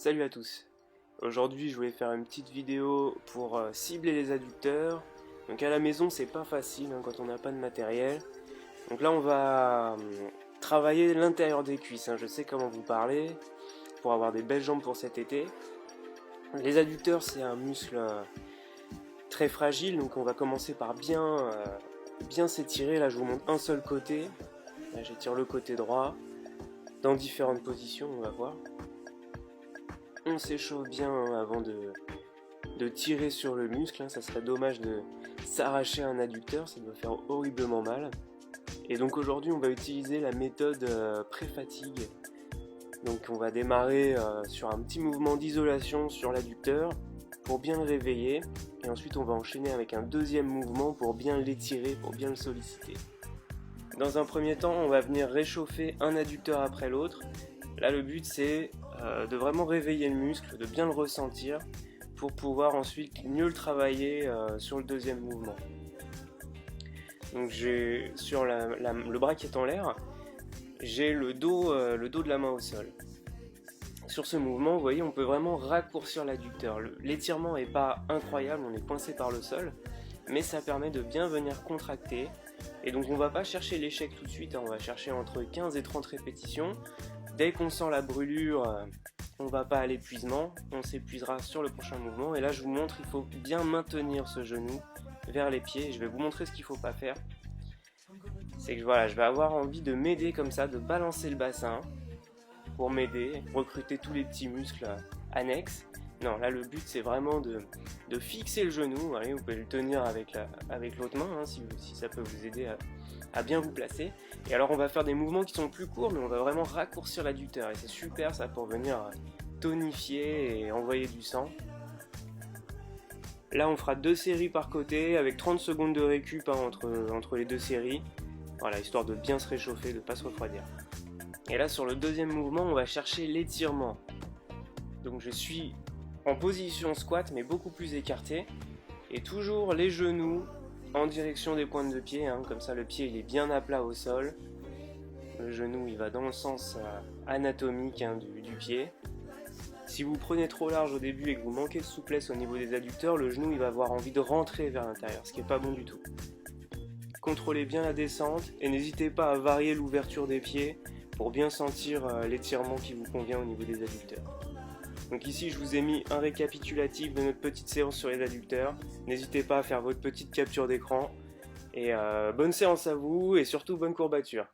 Salut à tous. Aujourd'hui je voulais faire une petite vidéo pour cibler les adducteurs. Donc à la maison c'est pas facile quand on n'a pas de matériel. Donc là on va travailler l'intérieur des cuisses. Je sais comment vous parler pour avoir des belles jambes pour cet été. Les adducteurs c'est un muscle très fragile, donc on va commencer par bien s'étirer. Là je vous montre un seul côté. Là j'étire le côté droit dans différentes positions, on va voir. On s'échauffe bien avant de tirer sur le muscle, ça serait dommage de s'arracher un adducteur, ça doit faire horriblement mal. Et donc aujourd'hui on va utiliser la méthode pré-fatigue. Donc on va démarrer sur un petit mouvement d'isolation sur l'adducteur pour bien le réveiller, et ensuite on va enchaîner avec un deuxième mouvement pour bien l'étirer, pour bien le solliciter. Dans un premier temps on va venir réchauffer un adducteur après l'autre. Là le but c'est de vraiment réveiller le muscle, de bien le ressentir pour pouvoir ensuite mieux le travailler sur le deuxième mouvement. Donc j'ai sur le bras qui est en l'air, j'ai le dos de la main au sol. Sur ce mouvement, vous voyez, on peut vraiment raccourcir l'adducteur. L'étirement n'est pas incroyable, on est coincé par le sol, mais ça permet de bien venir contracter. Et donc on ne va pas chercher l'échec tout de suite, on va chercher entre 15 et 30 répétitions. Dès qu'on sent la brûlure, on ne va pas à l'épuisement, on s'épuisera sur le prochain mouvement. Et là je vous montre, il faut bien maintenir ce genou vers les pieds. Je vais vous montrer ce qu'il ne faut pas faire. C'est que voilà, je vais avoir envie de m'aider comme ça, de balancer le bassin pour m'aider, recruter tous les petits muscles annexes. Non, là le but c'est vraiment de fixer le genou. Allez, vous pouvez le tenir avec l'autre main si ça peut vous aider à bien vous placer. Et alors on va faire des mouvements qui sont plus courts, mais on va vraiment raccourcir l'adducteur. Et c'est super ça pour venir tonifier et envoyer du sang. Là on fera 2 séries par côté avec 30 secondes de récup entre les 2 séries. Voilà, histoire de bien se réchauffer, de ne pas se refroidir. Et là sur le deuxième mouvement on va chercher l'étirement. Donc je suis en position squat mais beaucoup plus écarté. Et toujours les genoux en direction des pointes de pied, comme ça le pied il est bien à plat au sol. Le genou il va dans le sens anatomique du pied. Si vous prenez trop large au début et que vous manquez de souplesse au niveau des adducteurs, le genou il va avoir envie de rentrer vers l'intérieur, ce qui n'est pas bon du tout. Contrôlez bien la descente et n'hésitez pas à varier l'ouverture des pieds pour bien sentir l'étirement qui vous convient au niveau des adducteurs. Donc ici je vous ai mis un récapitulatif de notre petite séance sur les adducteurs. N'hésitez pas à faire votre petite capture d'écran. Et bonne séance à vous et surtout bonne courbature.